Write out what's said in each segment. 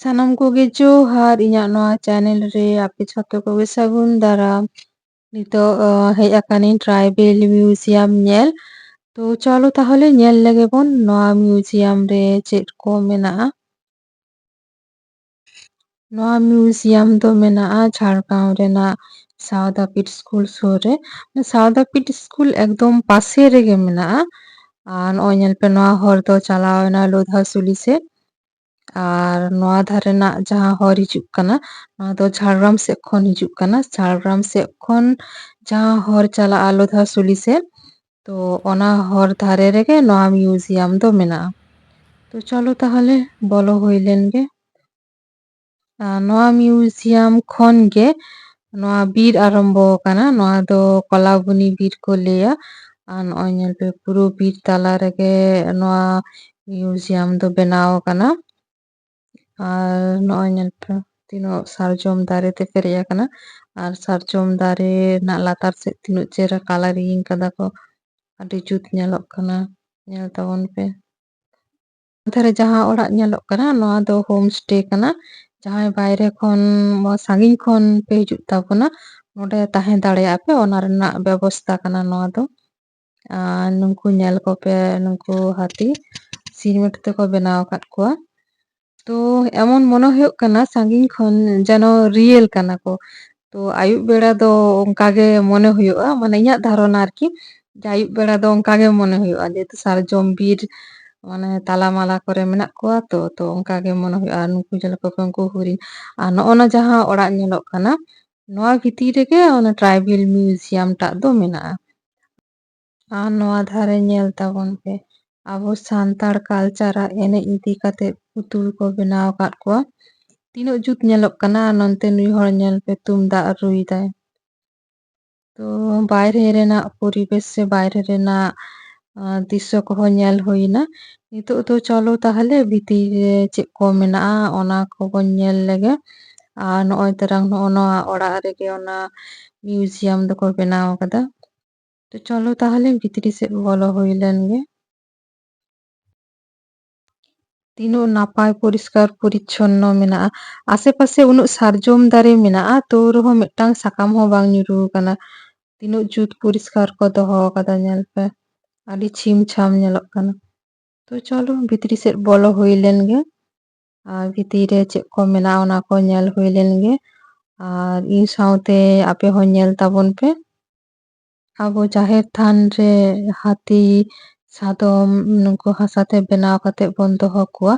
ᱥᱟᱱᱟᱢ ᱠᱚᱜᱮ ᱡᱚᱦᱟᱨ ᱤᱧᱟᱹᱜ ᱱᱚᱣᱟ ᱪᱮᱱᱮᱞ ᱨᱮ ᱟᱯᱮ ᱡᱷᱚᱛᱚ ᱠᱚᱜᱮ ᱥᱟᱹᱜᱩᱱ ᱫᱟᱨᱟᱢ᱾ ᱱᱤᱛᱚᱜ ᱦᱮᱡ ᱟᱠᱟᱱᱟᱹᱧ ᱴᱨᱟᱭᱵᱮᱞ ᱢᱤᱭᱩᱡᱤᱭᱟᱢ ᱧᱮᱞ᱾ ᱛᱚ ᱪᱚᱞᱚ ᱛᱟᱦᱚᱞᱮ ᱧᱮᱞ ᱞᱮᱜᱮ ᱵᱚᱱ ᱱᱚᱣᱟ ᱢᱤᱭᱩᱡᱤᱭᱟᱢ ᱨᱮ ᱪᱮᱫ ᱠᱚ ᱢᱮᱱᱟᱜᱼᱟ᱾ ᱱᱚᱣᱟ ᱢᱤᱭᱩᱡᱤᱭᱟᱢ ᱫᱚ ᱢᱮᱱᱟᱜᱼᱟ ᱡᱷᱟᱲᱜᱨᱟᱢ ᱨᱮᱱᱟᱜ ᱥᱟᱣᱫᱟᱯᱤᱴ ᱥᱠᱩᱞ ᱥᱩᱨ ᱨᱮ᱾ ᱥᱟᱣᱫᱟᱯᱤᱴ ᱥᱠᱩᱞ ᱮᱠᱫᱚᱢ ᱯᱟᱥᱮ ᱨᱮᱜᱮ ᱢᱮᱱᱟᱜᱼᱟ᱾ ᱟᱨ ᱱᱚᱜᱼᱚᱭ ᱧᱮᱞ ᱯᱮ ᱱᱚᱣᱟ ᱦᱚᱨ ᱫᱚ ᱪᱟᱞᱟᱣ ᱮᱱᱟ ᱞᱳᱫᱷᱟᱥᱩᱞᱤ ᱥᱮᱫ᱾ ᱟᱨ ᱱᱚᱣᱟ ᱫᱷᱟᱨᱮ ᱨᱮᱱᱟᱜ ᱡᱟᱦᱟᱸ ᱦᱚᱨ ᱦᱤᱡᱩᱜ ᱠᱟᱱᱟ ᱱᱚᱣᱟ ᱫᱚ ᱡᱷᱟᱲᱜᱨᱟᱢ ᱥᱮᱫ ᱠᱷᱚᱱ ᱦᱤᱡᱩᱜ ᱠᱟᱱᱟ᱾ ᱡᱷᱟᱲᱜᱨᱟᱢ ᱥᱮᱫ ᱠᱷᱚᱱ ᱡᱟᱦᱟᱸ ᱦᱚᱨ ᱪᱟᱞᱟᱜᱼᱟ ᱞᱳᱫᱷᱟᱥᱩᱞᱤ ᱥᱮᱫ, ᱛᱚ ᱚᱱᱟ ᱦᱚᱨ ᱫᱷᱟᱨᱮ ᱨᱮᱜᱮ ᱱᱚᱣᱟ ᱢᱤᱭᱩᱡᱤᱭᱟᱢ ᱫᱚ ᱢᱮᱱᱟᱜᱼᱟ᱾ ᱛᱚ ᱪᱚᱞᱚ ᱛᱟᱦᱚᱞᱮ ᱵᱚᱞᱚ ᱦᱩᱭ ᱞᱮᱱ ᱜᱮ᱾ ᱱᱚᱣᱟ ᱢᱤᱭᱩᱡᱤᱭᱟᱢ ᱠᱷᱚᱱ ᱜᱮ ᱱᱚᱣᱟ ᱵᱤᱨ ᱟᱨᱟᱢᱵᱚ ᱟᱠᱟᱱᱟ᱾ ᱱᱚᱣᱟ ᱫᱚ ᱠᱚᱞᱟᱵᱚᱱᱤ ᱵᱤᱨ ᱠᱚ ᱞᱟᱹᱭᱟ᱾ ᱟᱨ ᱱᱚᱜᱼᱚᱭ ᱧᱮᱞ ᱯᱮ ᱯᱩᱨᱟᱹ ᱵᱤᱨ ᱛᱟᱞᱟ ᱨᱮᱜᱮ ᱱᱚᱣᱟ ᱢᱤᱭᱩᱡᱤᱭᱟᱢ ᱫᱚ ᱵᱮᱱᱟᱣ ᱟᱠᱟᱱᱟ᱾ ᱟᱨ ᱱᱚᱜᱼᱚᱭ ᱧᱮᱞ ᱯᱮ ᱛᱤᱱᱟᱹᱜ ᱥᱟᱨᱡᱚᱢ ᱫᱟᱨᱮ ᱛᱮ ᱯᱮᱨᱮᱡ ᱟᱠᱟᱱᱟ᱾ ᱟᱨ ᱥᱟᱨᱡᱚᱢ ᱫᱟᱨᱮ ᱨᱮᱱᱟᱜ ᱞᱟᱛᱟᱨ ᱥᱮᱫ ᱛᱤᱱᱟᱹᱜ ᱪᱮᱦᱨᱟ ᱠᱟᱞᱟᱨᱤᱝ ᱠᱟᱫᱟ ᱠᱚ, ᱟᱹᱰᱤ ᱡᱩᱛ ᱧᱮᱞᱚᱜ ᱠᱟᱱᱟ, ᱧᱮᱞ ᱛᱟᱵᱚᱱ ᱯᱮ᱾ ᱫᱷᱟᱨᱮ ᱡᱟᱦᱟᱸ ᱚᱲᱟᱜ ᱧᱮᱞᱚᱜ ᱠᱟᱱᱟ ᱱᱚᱣᱟ ᱫᱚ ᱦᱳᱢ ᱥᱴᱮ ᱠᱟᱱᱟ᱾ ᱡᱟᱦᱟᱸᱭ ᱵᱟᱭᱨᱮ ᱠᱷᱚᱱ ᱥᱟᱺᱜᱤᱧ ᱠᱷᱚᱱ ᱯᱮ ᱦᱤᱡᱩᱜ ᱛᱟᱵᱚᱱᱟ ᱱᱚᱰᱮ ᱛᱟᱦᱮᱸ ᱫᱟᱲᱮᱭᱟᱜᱼᱟ ᱯᱮ, ᱚᱱᱟ ᱨᱮᱱᱟᱜ ᱵᱮᱵᱚᱥᱛᱟ ᱠᱟᱱᱟ ᱱᱚᱣᱟ ᱫᱚ᱾ ᱟᱨ ᱱᱩᱠᱩ ᱧᱮᱞ ᱠᱚᱯᱮ ᱱᱩᱠᱩ ᱦᱟᱹᱛᱤ ᱥᱤᱢᱮᱱᱴ ᱛᱮᱠᱚ ᱵᱮᱱᱟᱣ ᱟᱠᱟᱫ ᱠᱚᱣᱟ᱾ ᱛᱚ ᱮᱢᱚᱱ ᱢᱚᱱᱮ ᱦᱩᱭᱩᱜ ᱠᱟᱱᱟ ᱥᱟᱺᱜᱤᱧ ᱠᱷᱚᱱ ᱡᱮᱱᱚ ᱨᱤᱭᱮᱞ ᱠᱟᱱᱟ ᱠᱚ᱾ ᱛᱚ ᱟᱭᱩᱵ ᱵᱮᱲᱟ ᱫᱚ ᱚᱱᱠᱟ ᱜᱮ ᱢᱚᱱᱮ ᱦᱩᱭᱩᱜᱼᱟ, ᱢᱟᱱᱮ ᱤᱧᱟᱹᱜ ᱫᱷᱟᱨᱚᱱᱟ ᱟᱨᱠᱤ ᱡᱮ ᱟᱭᱩᱵ ᱵᱮᱲᱟ ᱫᱚ ᱚᱱᱠᱟ ᱜᱮ ᱢᱚᱱᱮ ᱦᱩᱭᱩᱜᱼᱟ, ᱡᱮᱦᱮᱛᱩ ᱥᱟᱨᱡᱚᱢ ᱵᱤᱨ ᱢᱟᱱᱮ ᱛᱟᱞᱟ ᱢᱟᱞᱟ ᱠᱚᱨᱮ ᱢᱮᱱᱟᱜ ᱠᱚᱣᱟ ᱛᱚ ᱚᱱᱠᱟ ᱜᱮ ᱢᱚᱱᱮ ᱦᱩᱭᱩᱜᱼᱟ᱾ ᱱᱩᱠᱩ ᱧᱮᱞ ᱠᱚᱯᱮ ᱩᱱᱠᱩ ᱦᱚᱨᱤᱱ᱾ ᱟᱨ ᱱᱚᱜᱼᱚ ᱱᱟ ᱡᱟᱦᱟᱸ ᱚᱲᱟᱜ ᱧᱮᱞᱚᱜ ᱠᱟᱱᱟ ᱱᱚᱣᱟ ᱵᱷᱤᱛᱤᱨ ᱨᱮᱜᱮ ᱚᱱᱟ ᱴᱨᱟᱭᱵᱮᱞ ᱢᱤᱭᱩᱡᱤᱭᱟᱢ ᱴᱟᱜ ᱫᱚ ᱢᱮᱱᱟᱜᱼᱟ᱾ ᱟᱨ ᱱᱚᱣᱟ ᱫᱷᱟᱨᱮ ᱧᱮᱞ ᱛᱟᱵᱚᱱ ᱯᱮ ᱟᱵᱚ ᱥᱟᱱᱛᱟᱲ ᱠᱟᱞᱪᱟᱨᱟᱜ ᱮᱱᱮᱡ ᱤᱫᱤ ᱠᱟᱛᱮᱜ ᱯᱩᱛᱩᱞ ᱠᱚ ᱵᱮᱱᱟᱣ ᱟᱠᱟᱫ ᱠᱚᱣᱟ᱾ ᱛᱤᱱᱟᱹᱜ ᱡᱩᱛ ᱧᱮᱞᱚᱜ ᱠᱟᱱᱟ᱾ ᱱᱚᱱᱛᱮ ᱱᱩᱭ ᱦᱚᱲ ᱧᱮᱞ ᱯᱮ ᱛᱩᱢᱫᱟᱜ ᱨᱩᱭ-ᱫᱟᱭ᱾ ᱛᱚ ᱵᱟᱭᱨᱮ ᱨᱮᱱᱟᱜ ᱯᱚᱨᱤᱵᱮᱥ ᱥᱮ ᱵᱟᱭᱨᱮ ᱨᱮᱱᱟᱜ ᱫᱨᱤᱥᱥᱚ ᱠᱚᱦᱚᱸ ᱧᱮᱞ ᱦᱩᱭᱱᱟ᱾ ᱱᱤᱛᱚᱜ ᱫᱚ ᱪᱚᱞᱚ ᱛᱟᱦᱚᱞᱮ ᱵᱷᱤᱛᱤᱨ ᱨᱮ ᱪᱮᱫ ᱠᱚ ᱢᱮᱱᱟᱜᱼᱟ ᱚᱱᱟ ᱠᱚᱵᱚᱱ ᱧᱮᱞ ᱞᱮᱜᱮ᱾ ᱟᱨ ᱱᱚᱜᱼᱚᱭ ᱛᱚᱨᱟᱝ ᱱᱚᱜᱼᱚ ᱱᱚᱣᱟ ᱚᱲᱟᱜ ᱨᱮᱜᱮ ᱚᱱᱟ ᱢᱤᱭᱩᱡᱤᱭᱟᱢ ᱫᱚᱠᱚ ᱵᱮᱱᱟᱣ ᱟᱠᱟᱫᱟ᱾ ᱛᱚ ᱪᱚᱞᱚ ᱛᱟᱦᱚᱞᱮ ᱵᱷᱤᱛᱨᱤ ᱥᱮᱫ ᱵᱚᱞᱚ ᱦᱩᱭ ᱞᱮᱱ ᱜᱮ᱾ ᱛᱤᱱᱟᱹᱜ ᱱᱟᱯᱟᱭ ᱯᱚᱨᱤᱥᱠᱟᱨ ᱯᱚᱨᱤᱪᱪᱷᱚᱱᱱᱚ ᱢᱮᱱᱟᱜᱼᱟ᱾ ᱟᱥᱮ ᱯᱟᱥᱮ ᱩᱱᱟᱹᱜ ᱥᱟᱨᱡᱚᱢ ᱫᱟᱨᱮ ᱢᱮᱱᱟᱜᱼᱟ ᱛᱟᱹᱣ ᱨᱮᱦᱚᱸ ᱢᱤᱫᱴᱟᱝ ᱥᱟᱠᱟᱢ ᱦᱚᱸ ᱵᱟᱝ ᱧᱩᱨᱩ ᱟᱠᱟᱱᱟ᱾ ᱛᱤᱱᱟᱹᱜ ᱡᱩᱛ ᱯᱚᱨᱤᱥᱠᱟᱨ ᱠᱚ ᱫᱚᱦᱚ ᱟᱠᱟᱫᱟ ᱧᱮᱞ ᱯᱮ, ᱟᱹᱰᱤ ᱪᱷᱤᱢ ᱪᱷᱟᱢ ᱧᱮᱞᱚᱜ ᱠᱟᱱᱟ᱾ ᱛᱚ ᱪᱚᱞᱚ ᱵᱷᱤᱛᱨᱤ ᱥᱮᱫ ᱵᱚᱞᱚ ᱦᱩᱭ ᱞᱮᱱ ᱜᱮ᱾ ᱟᱨ ᱵᱷᱤᱛᱤᱨ ᱨᱮ ᱪᱮᱫ ᱠᱚ ᱢᱮᱱᱟᱜᱼᱟ ᱚᱱᱟ ᱠᱚ ᱧᱮᱞ ᱦᱩᱭ ᱞᱮᱱ ᱜᱮ᱾ ᱟᱨ ᱤᱧ ᱥᱟᱶᱛᱮ ᱟᱯᱮ ᱦᱚᱸ ᱧᱮᱞ ᱛᱟᱵᱚᱱ ᱯᱮ᱾ ᱟᱵᱚ ᱡᱟᱦᱮᱨ ᱛᱷᱟᱱ ᱨᱮ ᱦᱟᱹᱛᱤ ᱥᱟᱫᱚᱢ ᱱᱩᱠᱩ ᱦᱟᱥᱟᱛᱮ ᱵᱮᱱᱟᱣ ᱠᱟᱛᱮᱜ ᱵᱚᱱ ᱫᱚᱦᱚ ᱠᱚᱣᱟ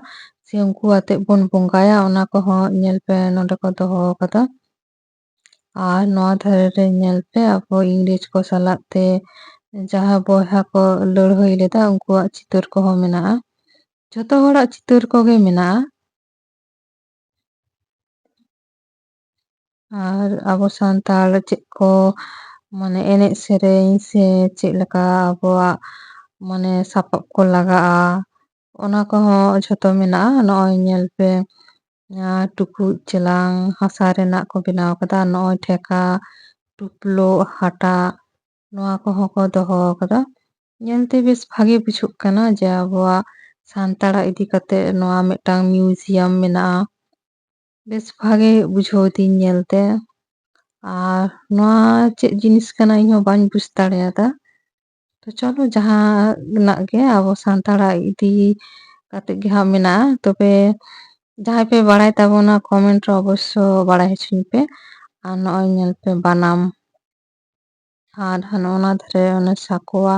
ᱥᱮ ᱩᱱᱠᱩ ᱟᱛᱮᱜ ᱵᱚᱱ ᱵᱚᱸᱜᱟᱭᱟ, ᱚᱱᱟ ᱠᱚᱦᱚᱸ ᱧᱮᱞ ᱯᱮ ᱱᱚᱰᱮ ᱠᱚ ᱫᱚᱦᱚ ᱟᱠᱟᱫᱟ᱾ ᱟᱨ ᱱᱚᱣᱟ ᱫᱷᱟᱨᱮ ᱨᱮ ᱧᱮᱞ ᱯᱮ ᱟᱵᱚ ᱤᱝᱨᱮᱡᱽ ᱠᱚ ᱥᱟᱞᱟᱜ ᱛᱮ ᱡᱟᱦᱟᱸ ᱵᱚᱭᱦᱟ ᱠᱚ ᱞᱟᱹᱲᱦᱟᱹᱭ ᱞᱮᱫᱟ ᱩᱱᱠᱩᱣᱟᱜ ᱪᱤᱛᱟᱹᱨ ᱠᱚᱦᱚᱸ ᱢᱮᱱᱟᱜᱼᱟ᱾ ᱡᱷᱚᱛᱚ ᱦᱚᱲᱟᱜ ᱪᱤᱛᱟᱹᱨ ᱠᱚᱜᱮ ᱢᱮᱱᱟᱜᱼᱟ᱾ ᱟᱨ ᱟᱵᱚ ᱥᱟᱱᱛᱟᱲ ᱪᱮᱫ ᱠᱚ ᱢᱟᱱᱮ ᱮᱱᱮᱡ ᱥᱮᱨᱮᱧ ᱥᱮ ᱪᱮᱫ ᱞᱮᱠᱟ ᱟᱵᱚᱣᱟᱜ ᱢᱟᱱᱮ ᱥᱟᱯᱟᱵ ᱠᱚ ᱞᱟᱜᱟᱜᱼᱟ ᱚᱱᱟ ᱠᱚᱦᱚᱸ ᱡᱷᱚᱛᱚ ᱢᱮᱱᱟᱜᱼᱟ᱾ ᱱᱚᱜᱼᱚᱭ ᱧᱮᱞ ᱯᱮ ᱴᱩᱠᱩᱡ ᱪᱮᱞᱟᱝ ᱦᱟᱥᱟ ᱨᱮᱱᱟᱜ ᱠᱚ ᱵᱮᱱᱟᱣ ᱟᱠᱟᱫᱟ᱾ ᱱᱚᱜᱼᱚᱭ ᱴᱷᱮᱠᱟ, ᱴᱩᱯᱞᱟᱹᱜ, ᱦᱟᱴᱟᱜ ᱱᱚᱣᱟ ᱠᱚᱦᱚᱸ ᱠᱚ ᱫᱚᱦᱚ ᱟᱠᱟᱫᱟ᱾ ᱧᱮᱞᱛᱮ ᱵᱮᱥ ᱵᱷᱟᱜᱤ ᱵᱩᱡᱷᱟᱹᱜ ᱠᱟᱱᱟ ᱡᱮ ᱟᱵᱚᱣᱟᱜ ᱥᱟᱱᱛᱟᱲᱟᱜ ᱤᱫᱤ ᱠᱟᱛᱮᱜ ᱱᱚᱣᱟ ᱢᱤᱫᱴᱟᱝ ᱢᱤᱭᱩᱡᱤᱭᱟᱢ ᱢᱮᱱᱟᱜᱼᱟ᱾ ᱵᱮᱥ ᱵᱷᱟᱜᱮ ᱵᱩᱡᱷᱟᱹᱣ ᱫᱤᱧ ᱧᱮᱞᱛᱮ᱾ ᱟᱨ ᱱᱚᱣᱟ ᱪᱮᱫ ᱡᱤᱱᱤᱥ ᱠᱟᱱᱟ ᱤᱧᱦᱚᱸ ᱵᱟᱹᱧ ᱵᱩᱡ ᱫᱟᱲᱮᱭᱟᱫᱟ᱾ ᱛᱚ ᱪᱚᱞᱚ ᱡᱟᱦᱟᱸᱱᱟᱜ ᱜᱮ ᱟᱵᱚ ᱥᱟᱱᱛᱟᱲᱟᱜ ᱤᱫᱤ ᱠᱟᱛᱮᱜ ᱜᱮ ᱦᱟᱸᱜ ᱢᱮᱱᱟᱜᱼᱟ᱾ ᱛᱚᱵᱮ ᱡᱟᱦᱟᱸᱭ ᱯᱮ ᱵᱟᱲᱟᱭ ᱛᱟᱵᱚᱱᱟ ᱠᱚᱢᱮᱱᱴ ᱨᱮ ᱚᱵᱚᱥᱥᱚ ᱵᱟᱲᱟᱭ ᱦᱚᱪᱚᱧ ᱯᱮ᱾ ᱟᱨ ᱱᱚᱜᱼᱚᱭ ᱧᱮᱞ ᱯᱮ ᱵᱟᱱᱟᱢ ᱟᱨ ᱚᱱᱟ ᱫᱷᱟᱨᱮ ᱚᱱᱮ ᱥᱟᱠᱣᱟ᱾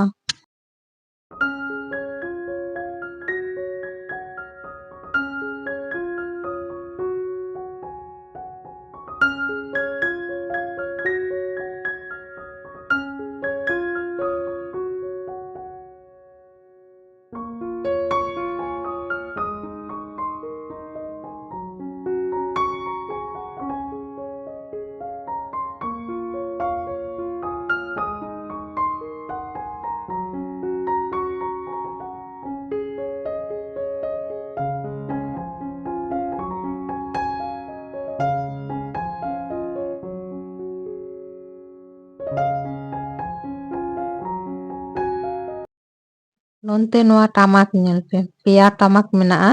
ᱱᱚᱱᱛᱮ ᱱᱚᱣᱟ ᱴᱟᱢᱟᱠ ᱧᱮᱞ ᱯᱮ, ᱯᱮᱭᱟ ᱴᱟᱢᱟᱠ ᱢᱮᱱᱟᱜᱼᱟ᱾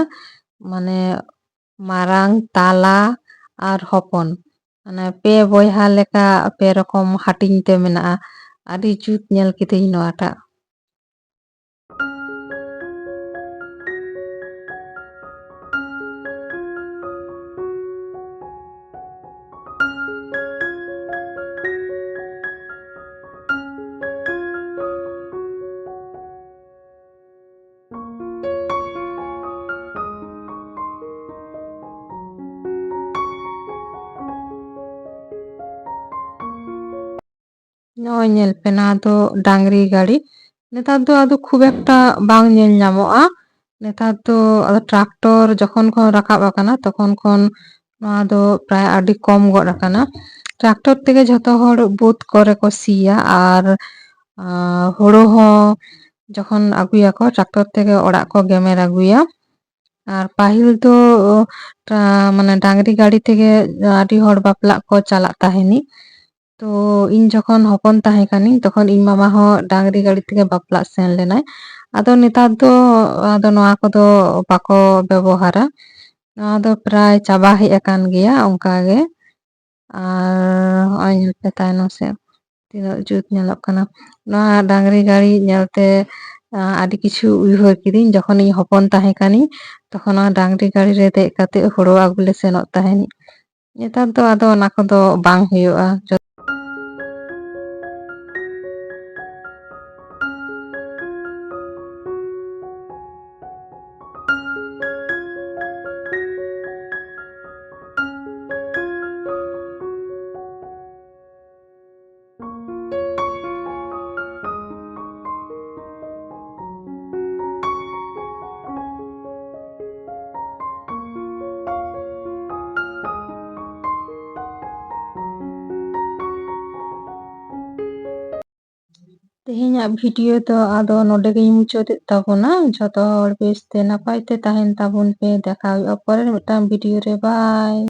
ᱢᱟᱱᱮ ᱢᱟᱨᱟᱝ, ᱛᱟᱞᱟ ᱟᱨ ᱦᱚᱯᱚᱱ᱾ ᱢᱟᱱᱮ ᱯᱮ ᱵᱚᱭᱦᱟ ᱞᱮᱠᱟ ᱯᱮ ᱨᱚᱠᱚᱢ ᱦᱟᱹᱴᱤᱧ ᱛᱮ ᱢᱮᱱᱟᱜᱼᱟ᱾ ᱟᱹᱰᱤ ᱡᱩᱛ ᱧᱮᱞ ᱠᱤᱫᱟᱹᱧ ᱱᱚᱣᱟᱴᱟᱜ᱾ ᱱᱚᱜᱼᱚᱭ ᱧᱮᱞ ᱯᱮ ᱱᱚᱣᱟ ᱫᱚ ᱰᱟᱝᱨᱤ ᱜᱟᱹᱲᱤ᱾ ᱱᱮᱛᱟᱨ ᱫᱚ ᱟᱫᱚ ᱠᱷᱩᱵ ᱮᱠᱴᱟ ᱵᱟᱝ ᱧᱮᱞ ᱧᱟᱢᱚᱜᱼᱟ᱾ ᱱᱮᱛᱟর ᱫᱚ ᱟᱫᱚ ᱴᱨᱟᱠᱴᱚᱨ ᱡᱚᱠᱷᱚᱱ ᱠᱷᱚᱱ ᱨᱟᱠᱟᱵ ᱟᱠᱟᱱᱟ ᱛᱚᱠᱷᱚᱱ ᱠᱷᱚᱱ ᱱᱚᱣᱟ ᱫᱚ ᱯᱨᱟᱭ ᱟᱹᱰᱤ ᱠᱚᱢ ᱜᱚᱫ ᱟᱠᱟᱱᱟ᱾ ᱴᱨᱟᱠᱴᱚᱨ ᱛᱮᱜᱮ ᱡᱷᱚᱛᱚ ᱦᱚᱲ ᱵᱟᱹᱫᱽ ᱠᱚᱨᱮ ᱠᱚ ᱥᱤᱭᱟ ᱟᱨ ᱦᱳᱲᱳ ᱦᱚᱸ যখন আগুয়াকো ট্রাক্টর থেকে অড়াᱜ ᱠᱚ ᱜᱮᱢᱮᱨ ᱟᱹᱜᱩᱭᱟ ᱟᱨ ᱯᱟᱹᱦᱤᱞ ᱫᱚ ᱢᱟᱱᱮ ᱰᱟᱝᱨᱤ ᱜᱟᱹᱲᱤ ᱛᱮᱜᱮ ᱟᱹᱰᱤ ᱦᱚᱲ ᱵᱟᱯᱞᱟᱜ ᱠᱚ ᱪᱟᱞᱟᱜ ᱛᱟᱦᱮᱱᱤᱡ ᱛᱚ ᱤᱧ ᱡᱚᱠᱷᱚᱱ ᱦᱚᱯᱚᱱ ᱛᱟᱦᱮᱸ ᱠᱟᱹᱱᱤᱧ ᱛᱚᱠᱷᱚᱱ ᱤᱧ ᱢᱟᱢᱟ ᱦᱚᱸ ᱰᱟᱝᱨᱤ ᱜᱟᱹᱲᱤ ᱛᱮᱜᱮ ᱵᱟᱯᱞᱟᱜ ᱥᱮᱱ ᱞᱮᱱᱟᱭ᱾ ᱟᱫᱚ ᱱᱮᱛᱟর ᱫᱚ ᱟᱫᱚ ᱱᱚᱣᱟ ᱠᱚᱫᱚ ᱵᱟᱠᱚ ᱵᱮᱵᱚᱦᱟᱨᱟ᱾ ᱱᱚᱣᱟ ᱫᱚ ᱯᱨᱟᱭ ᱪᱟᱵᱟ ᱦᱮᱡ ᱟᱠᱟᱱ ᱜᱮᱭᱟ ᱚᱱᱠᱟ ᱜᱮ᱾ ᱟᱨ ᱦᱚᱸᱜᱼᱚᱭ ᱧᱮᱞ ᱯᱮ ᱛᱟᱭᱱᱚᱢ ᱥᱮᱫ ᱛᱤᱱᱟᱹᱜ ᱡᱩᱛ ᱧᱮᱞᱚᱜ ᱠᱟᱱᱟ᱾ ᱱᱚᱣᱟ ᱰᱟᱝᱨᱤ ᱜᱟᱹᱲᱤ ᱧᱮᱞᱛᱮ ᱟᱹᱰᱤ ᱠᱤᱪᱷᱩ ᱩᱭᱦᱟᱹᱨ ᱠᱤᱫᱤᱧ ᱡᱚᱠᱷᱚᱱ ᱤᱧ ᱦᱚᱯᱚᱱ ᱛᱟᱦᱮᱸ ᱠᱟᱱᱤᱧ ᱛᱚᱠᱷᱚᱱ ᱱᱚᱣᱟ ᱰᱟᱝᱨᱤ ᱜᱟᱹᱲᱤ ᱨᱮ ᱫᱮᱡ ᱠᱟᱛᱮᱜ ᱦᱳᱲᱳ ᱟᱹᱜᱩ ᱞᱮ ᱥᱮᱱᱚᱜ ᱛᱟᱦᱮᱸᱱ᱾ ᱱᱮᱛᱟর ᱫᱚ ᱟᱫᱚ ᱚᱱᱟ ᱠᱚᱫᱚ ᱵᱟᱝ ᱦᱩᱭᱩᱜᱼᱟ᱾ ᱛᱮᱦᱮᱧᱟᱜ ᱵᱷᱤᱰᱤᱭᱳ ᱫᱚ ᱟᱫᱚ ᱱᱚᱰᱮ ᱜᱤᱧ ᱢᱩᱪᱟᱹᱫᱮᱫ ᱛᱟᱵᱚᱱᱟ᱾ ᱡᱷᱚᱛᱚ ᱦᱚᱲ ᱵᱮᱥᱛᱮ ᱱᱟᱯᱟᱭ ᱛᱮ ᱛᱟᱦᱮᱱ ᱛᱟᱵᱚᱱ ᱯᱮ᱾ দেখা ᱦᱩᱭᱩᱜᱼᱟ ᱯᱚᱨᱮᱨ ᱢᱤᱫᱴᱟᱝ ᱵᱷᱤᱰᱤᱭᱳ ᱨᱮ᱾ ᱵᱟᱭ᱾